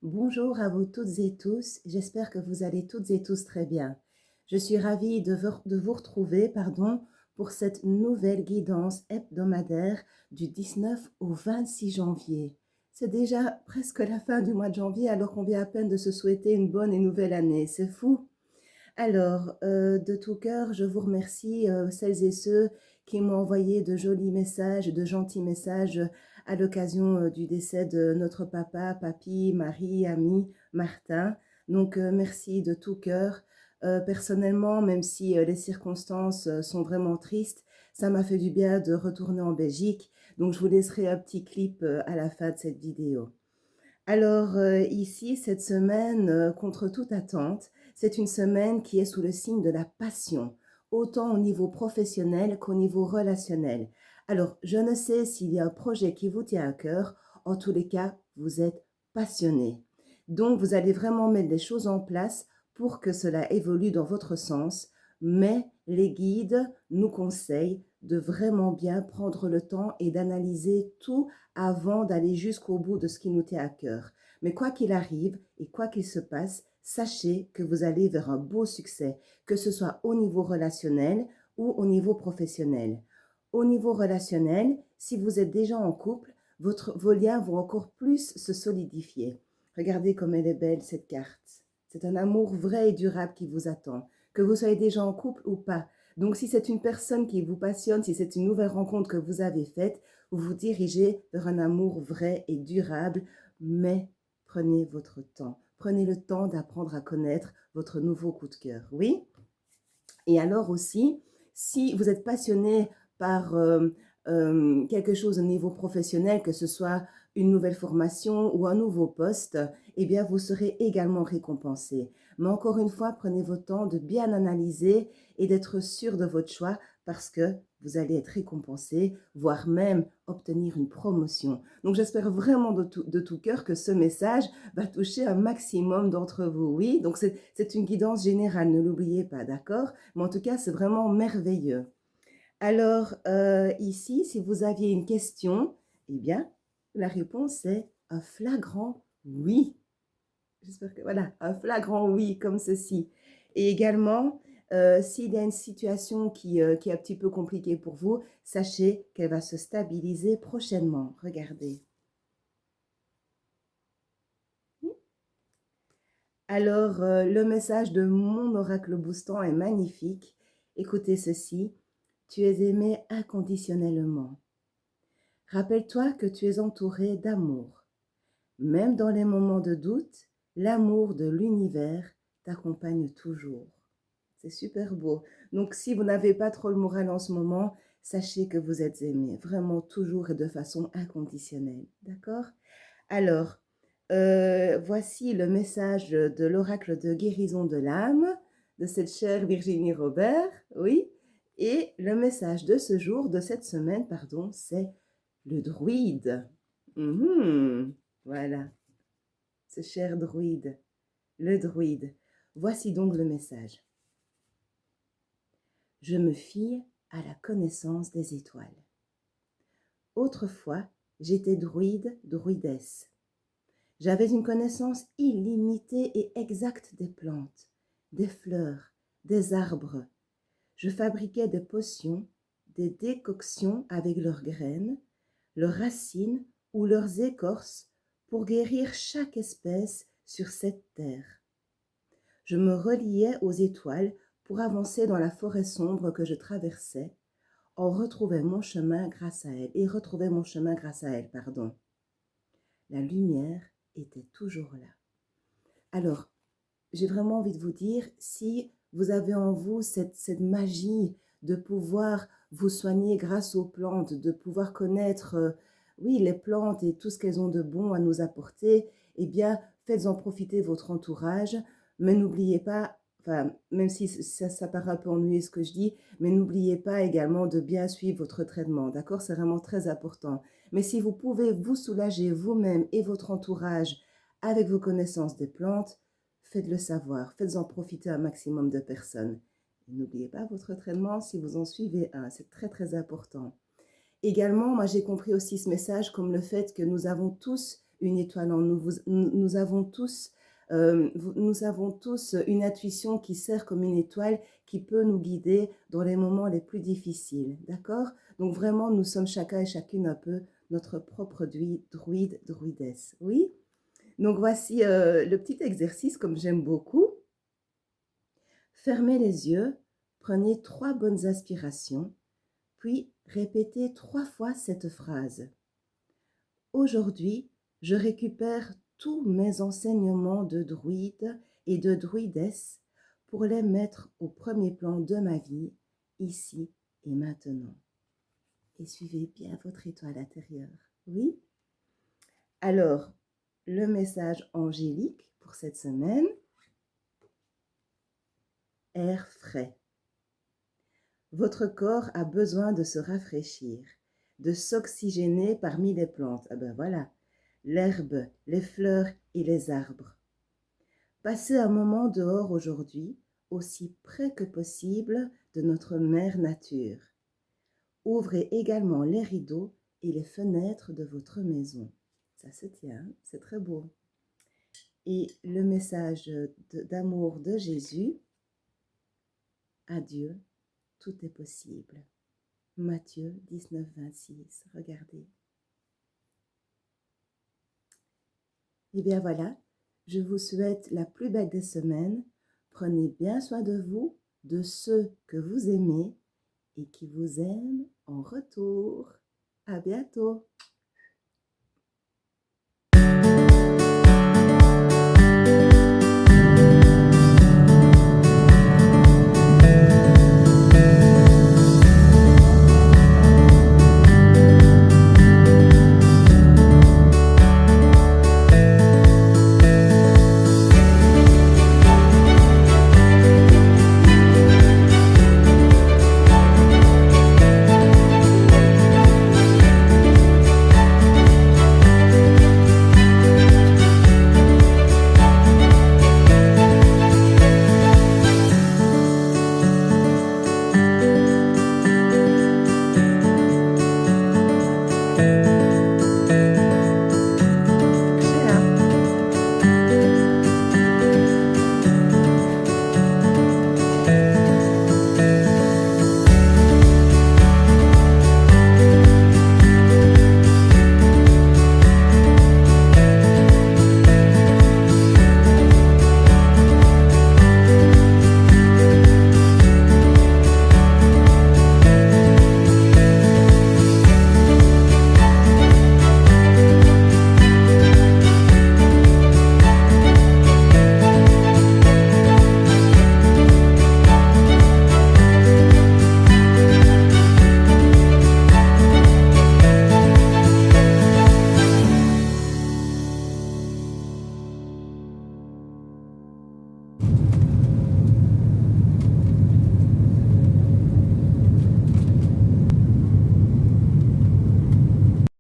Bonjour à vous toutes et tous, j'espère que vous allez toutes et tous très bien. Je suis ravie de vous retrouver pour cette nouvelle guidance hebdomadaire du 19 au 26 janvier. C'est déjà presque la fin du mois de janvier alors qu'on vient à peine de se souhaiter une bonne et nouvelle année, c'est fou. Alors, de tout cœur, je vous remercie, celles et ceux qui m'ont envoyé de jolis messages, de gentils messages à l'occasion du décès de notre papa, papy, Marie, ami, Martin. Donc, merci de tout cœur. Personnellement, même si les circonstances sont vraiment tristes, ça m'a fait du bien de retourner en Belgique. Donc, je vous laisserai un petit clip à la fin de cette vidéo. Alors ici, cette semaine, contre toute attente, c'est une semaine qui est sous le signe de la passion, autant au niveau professionnel qu'au niveau relationnel. Alors, je ne sais s'il y a un projet qui vous tient à cœur, en tous les cas, vous êtes passionné. Donc, vous allez vraiment mettre les choses en place pour que cela évolue dans votre sens, mais les guides nous conseillent de vraiment bien prendre le temps et d'analyser tout avant d'aller jusqu'au bout de ce qui nous tient à cœur. Mais quoi qu'il arrive et quoi qu'il se passe, sachez que vous allez vers un beau succès, que ce soit au niveau relationnel ou au niveau professionnel. Au niveau relationnel, si vous êtes déjà en couple, vos liens vont encore plus se solidifier. Regardez comme elle est belle cette carte. C'est un amour vrai et durable qui vous attend, que vous soyez déjà en couple ou pas. Donc si c'est une personne qui vous passionne, si c'est une nouvelle rencontre que vous avez faite, vous vous dirigez vers un amour vrai et durable, mais prenez votre temps. Prenez le temps d'apprendre à connaître votre nouveau coup de cœur. Oui? Et alors aussi, si vous êtes passionné par quelque chose au niveau professionnel, que ce soit une nouvelle formation ou un nouveau poste, eh bien, vous serez également récompensé. Mais encore une fois, prenez votre temps de bien analyser et d'être sûr de votre choix parce que vous allez être récompensé, voire même obtenir une promotion. Donc, j'espère vraiment de tout cœur que ce message va toucher un maximum d'entre vous. Oui, donc c'est une guidance générale, ne l'oubliez pas, d'accord? Mais en tout cas, c'est vraiment merveilleux. Alors, ici, si vous aviez une question, eh bien, la réponse est un flagrant oui. J'espère que, voilà, un flagrant oui, comme ceci. Et également, s'il y a une situation qui est un petit peu compliquée pour vous, sachez qu'elle va se stabiliser prochainement. Regardez. Alors, le message de mon oracle boostant est magnifique. Écoutez ceci. Tu es aimé inconditionnellement. Rappelle-toi que tu es entouré d'amour. Même dans les moments de doute, l'amour de l'univers t'accompagne toujours. C'est super beau. Donc, si vous n'avez pas trop le moral en ce moment, sachez que vous êtes aimé, vraiment toujours et de façon inconditionnelle. D'accord? Alors, voici le message de l'oracle de guérison de l'âme de cette chère Virginie Robert, oui. Et le message de ce jour, de cette semaine, pardon, c'est le druide. Voilà, ce cher druide, le druide. Voici donc le message. Je me fie à la connaissance des étoiles. Autrefois, j'étais druide, druidesse. J'avais une connaissance illimitée et exacte des plantes, des fleurs, des arbres. Je fabriquais des potions, des décoctions avec leurs graines, leurs racines ou leurs écorces pour guérir chaque espèce sur cette terre. Je me reliais aux étoiles pour avancer dans la forêt sombre que je traversais, retrouvait mon chemin grâce à elle, et retrouvait mon chemin grâce à elle, pardon. La lumière était toujours là. Alors, j'ai vraiment envie de vous dire, si vous avez en vous cette magie de pouvoir vous soigner grâce aux plantes, de pouvoir connaître, oui, les plantes et tout ce qu'elles ont de bon à nous apporter, eh bien, faites-en profiter votre entourage, mais n'oubliez pas, enfin, même si ça paraît un peu ennuyeux ce que je dis, mais n'oubliez pas également de bien suivre votre traitement, d'accord? C'est vraiment très important. Mais si vous pouvez vous soulager vous-même et votre entourage avec vos connaissances des plantes, faites-le savoir, faites-en profiter un maximum de personnes. N'oubliez pas votre traitement si vous en suivez un, c'est très très important. Également, moi j'ai compris aussi ce message comme le fait que nous avons tous une étoile en nous. Nous avons tous, nous avons tous une intuition qui sert comme une étoile qui peut nous guider dans les moments les plus difficiles. D'accord? Donc vraiment, nous sommes chacun et chacune un peu notre propre druide, druidesse. Oui? Donc voici le petit exercice comme j'aime beaucoup. Fermez les yeux, prenez 3 bonnes aspirations, puis répétez 3 fois cette phrase. Aujourd'hui, je récupère tous mes enseignements de druide et de druidesse pour les mettre au premier plan de ma vie, ici et maintenant. Et suivez bien votre étoile intérieure. Oui? Alors, le message angélique pour cette semaine, air frais. Votre corps a besoin de se rafraîchir, de s'oxygéner parmi les plantes. Ah ben voilà, l'herbe, les fleurs et les arbres. Passez un moment dehors aujourd'hui, aussi près que possible de notre mère nature. Ouvrez également les rideaux et les fenêtres de votre maison. Ça se tient, c'est très beau. Et le message d'amour de Jésus, adieu, tout est possible. Matthieu 19, 26, regardez. Et bien voilà, je vous souhaite la plus belle des semaines. Prenez bien soin de vous, de ceux que vous aimez et qui vous aiment en retour. À bientôt.